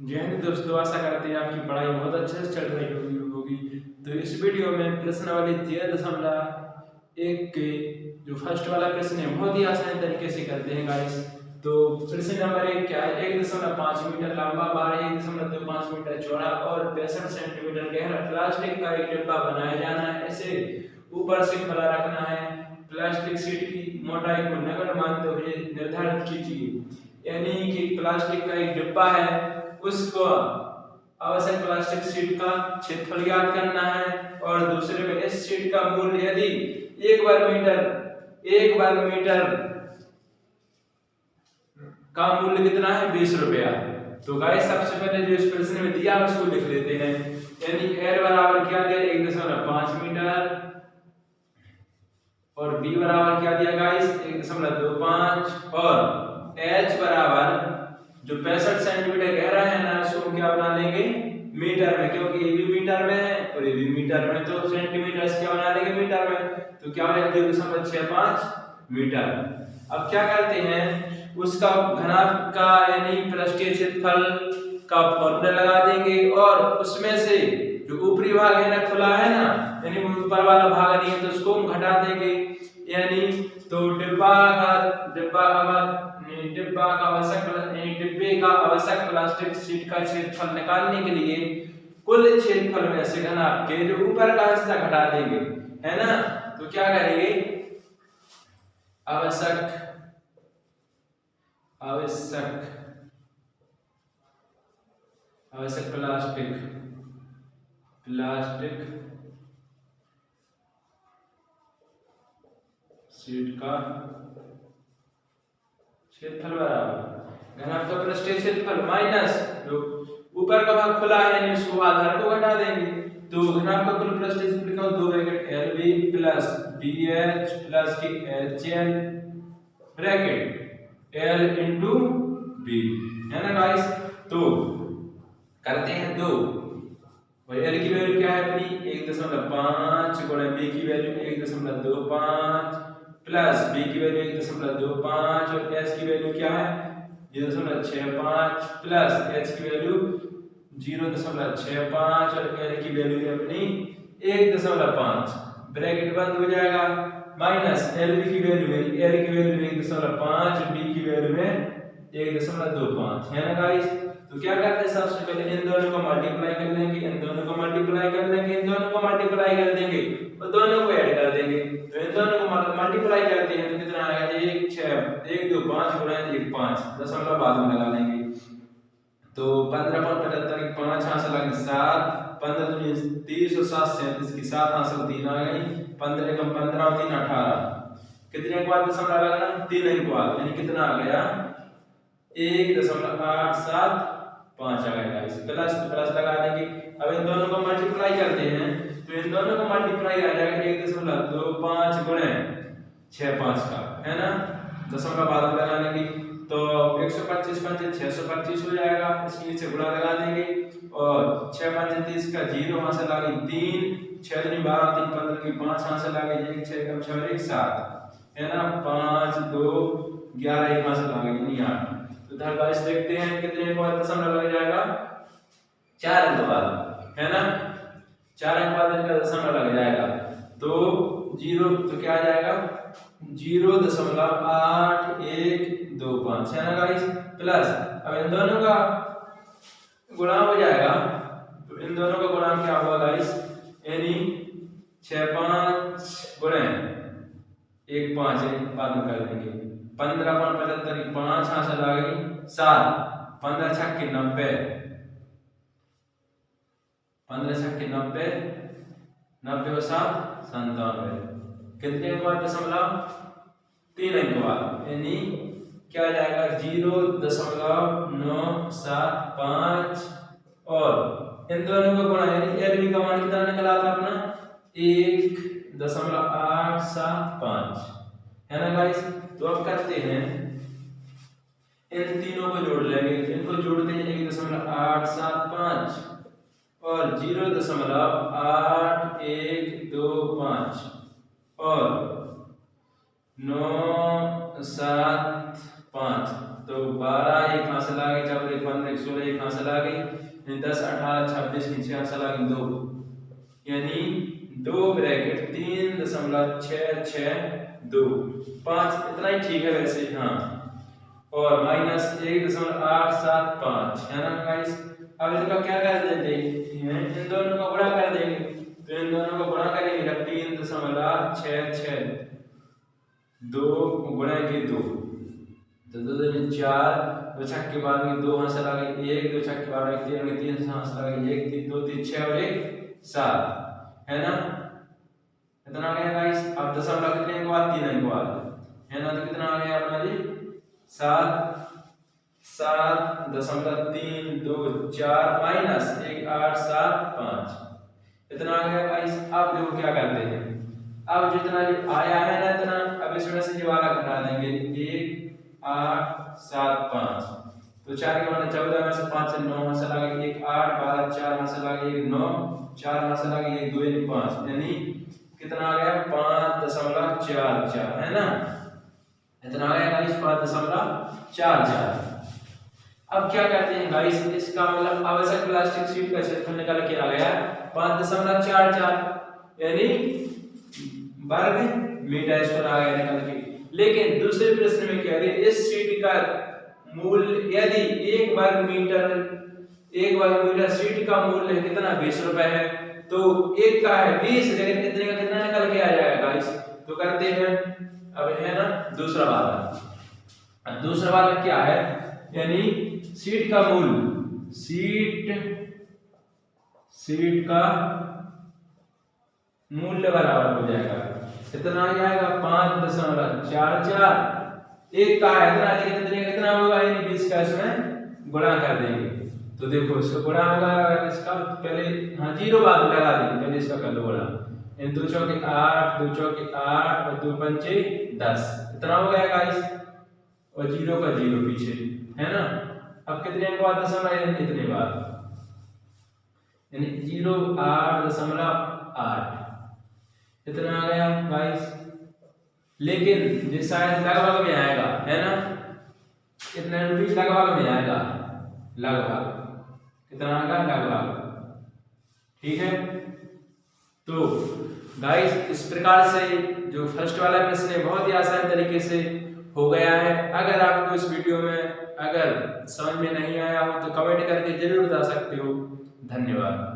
जय हिंद दोस्तों, आशा करते हैं आपकी पढ़ाई बहुत अच्छे से चल रही होगी। तो इस वीडियो में प्रश्नावली 13.1 के जो फर्स्ट वाला प्रश्न है बहुत ही आसान तरीके से करते हैं गाइस। तो प्रश्न नंबर 1 क्या है? 1.5 मीटर लंबा, 1.25 मीटर चौड़ा और 65 सेंटीमीटर गहरा प्लास्टिक का एक डिब्बा बनाया जाना है। इसे ऊपर से खुला रखना है। प्लास्टिक शीट की मोटाई को नगण्य मानते हुए निर्धारित कीजिए। यानी कि प्लास्टिक का एक डिब्बा है, उसको आवश्यक प्लास्टिक शीट का क्षेत्रफल ज्ञात करना है। और दूसरे में इस शीट का मूल्य यदि 1 वर्ग मीटर का मूल्य कितना है? 20 रुपया। तो गाइस सबसे पहले जो इस प्रश्न में दिया है उसको लिख लेते हैं। यानी L बराबर क्या दिया? 1.5 मीटर और B बराबर क्या दिया गाइस? 1.25 और H बराबर जो 65 सेंटीमीटर गहरा है ना, उसको क्या बना लेंगे? मीटर में, क्योंकि ये भी मीटर में है और ये भी मीटर में, तो सेंटीमीटर से क्या बना लेंगे? मीटर में। तो क्या हो जाएगा? 0.65 मीटर। अब क्या करते हैं, उसका घनाभ का यानी पृष्ठीय क्षेत्रफल का फॉर्मूला लगा देंगे और उसमें से जो ऊपरी भाग है ना, खुला है ना, यानी ऊपर वाला भाग नहीं है तो उसको हम घटा देंगे। यानी तो डिब्बे का आवश्यक प्लास्टिक शीट का क्षेत्रफल निकालने के लिए कुल क्षेत्रफल में से घनाभ के जो ऊपर का हिस्सा घटा देंगे, है ना। तो क्या करेंगे? आवश्यक प्लास्टिक शीट का क्षेत्रफल बराबर घनाभ का पृष्ठीय क्षेत्रफल माइनस जो ऊपर का भाग खुला है यानी उसको आधार को घटा देंगे। तो घनाभ का कुल पृष्ठीय क्षेत्रफल का 2 bracket LB plus BH plus की HL bracket L into B, है ना गाइस। तो करते हैं 2 और L की वैल्यू क्या है अपनी? 1.5 गुणा B की वैल्यू 1.25 प्लस B की वैल्यू 1.25 और S की वैल्यू क्या है? 0.65 प्लस H की वैल्यू 0.65 और L की वैल्यू है अपनी 1.5। ब्रैकेट बंद हो जाएगा माइनस LB की वैल्यू है, L की वैल्यू 1.5 और B की वैल्यू है 1.25, है ना गाइस। तो क्या करते हैं, सबसे पहले इन दोनों को मल्टीप्लाई कर लेंगे, इन दोनों को मल्टीप्लाई कर लेंगे, इन दोनों को मल्टीप्लाई कर देंगे और दोनों को ऐड कर देंगे। तो इन दोनों को मल्टीप्लाई करते हैं तो कितना आएगा? 1 6 1 2 5 गुणा 1 5 दशमलव बाद में लगा लेंगे। तो 15.75 5 हां से लगे 7 15 दूनी 30 और 7 37 की 7 हां से 3 आ गई। 15 कम 15 और 3 18। कितने के बाद दशमलव लगाना? 3 के बाद, यानी कितना आ गया? 1.875 आ गया। इस प्लस प्लस लगा देंगे। अब इन दोनों को मल्टीप्लाई करते हैं तो इन दोनों को मल्टीप्लाई आ जाएगा 1.25 गुणे 65 का, है ना। दशमलव बाद में लगा लेंगे तो 125 5 625 हो जाएगा। इसके नीचे गुणा लगा देंगे और 6 5 30 का 0 हां से लगे 3 6 दूनी 12 3 15 की 5 हां से लगे 1 6 कम 6 1 7, है ना। 5 2 11 1 हां से लगे यानी 8। तो इधर गाइस देखते हैं कितने के बाद दशमलव लग जाएगा? 4 अंक बाद, है ना। 4 अंक बाद इनका दशमलव लग जाएगा तो 0 तो क्या आ जाएगा? 0.8125, है ना गाइस। प्लस अब इन दोनों का गुणा हो जाएगा तो इन दोनों का गुणा क्या होगा गाइस? यानी 6 5 गुणे 1 5 बाद में कर देंगे। 15.75 की 5 हां से लगी 7 15 6 की 90 15 6 की 90 90 और 7 97। कितने के बाद दशमलव? 3 अंक बाद, यानी क्या आ जाएगा? 0.975 और इन दोनों का गुणा यानी LB का मान कितना निकला था अपना? 1.875, है ना गाइस। तो अब करते हैं इन तीनों को जोड़ लेंगे। इनको जोड़ते हैं 1.875 और 0.8125 और 975 तो 12 एक हासिल आ गई, 14 15 16 एक हासिल आ गई, 10 18 26 नीचे हासिल आ गई 2, यानी 2 ब्रैकेट 3.662 5 इतना ही ठीक है वैसे। हाँ, और माइनस 1.875 है ना गाइस। अब इनका क्या कर देंगे, इन दोनों का गुणा कर देंगे, तो इन दोनों का गुणा करेंगे 3.662 गुणा के 2, तो 2 दूनी 4, 2 छक्के के बाद में 2 हासिल आ गई 1, 2 छक्के के बाद में 3 में 3 हासिल आ गई 1 3 2 3 6 और 1 7 है ना, इतना आ गया गाइस। अब दशमलव कितने के बाद 3 के बाद है ना, तो कितना आ गया अपना जी 7.324 माइनस 1875 इतना आ गया गाइस। अब देखो क्या करते हैं, अब जितना जो आया है ना इतना, अब इसमें से ये वाला घटा देंगे 1875, तो 4 के बाद 14 में से 5 से 9 हासिल आ गई 1 8 12 4 हासिल आ गई 9 4 हासिल आ गई 2 5, यानी कितना आ गया 5.44 है ना, इतना आ गया गाइस 5.44। अब क्या करते हैं गाइस, इसका मतलब आवश्यक प्लास्टिक शीट का क्षेत्रफल निकाल के आ गया 5.44 यानी वर्ग मीटर स्क्वायर आ गया निकल के। लेकिन दूसरे प्रश्न में कह रहे इस शीट का मूल्य यदि 1 वर्ग मीटर शीट का मूल्य कितना 20 रुपए है, तो एक का है 20, लेकिन कितने का कितना निकल के आ जाएगा गाइस, तो करते हैं अब है ना दूसरा वाला। दूसरा वाला क्या है, यानी शीट का मूल्य शीट का मूल्य बराबर हो जाएगा, कितना आ जाएगा 5.44, एक का है इतना, लेकिन कितना होगा यानी 20 का इसमें गुणा कर देंगे, तो देखो इसका गुणा होगा इसका पहले, हाँ 0 बाद लगा देंगे, पहले इसका कर लो गुणा, इन 2 चौके 8 2 चौके 8 और 2 पंचे 10 इतना हो गया गाइस, और 0 का 0 पीछे है ना। अब कितने के बाद दशमलव कितने बाद, यानी 0.8 इतना आ गया गाइस, लेकिन ये शायद लगभग में आएगा है ना, इतना भी लगभग में आएगा, लगभग कितना आएगा लगभग, ठीक है। तो गाइस इस प्रकार से जो फर्स्ट वाला प्रश्न है बहुत ही आसान तरीके से हो गया है। अगर आपको इस वीडियो में अगर समझ में नहीं आया हो तो कमेंट करके जरूर बता सकते हो। धन्यवाद।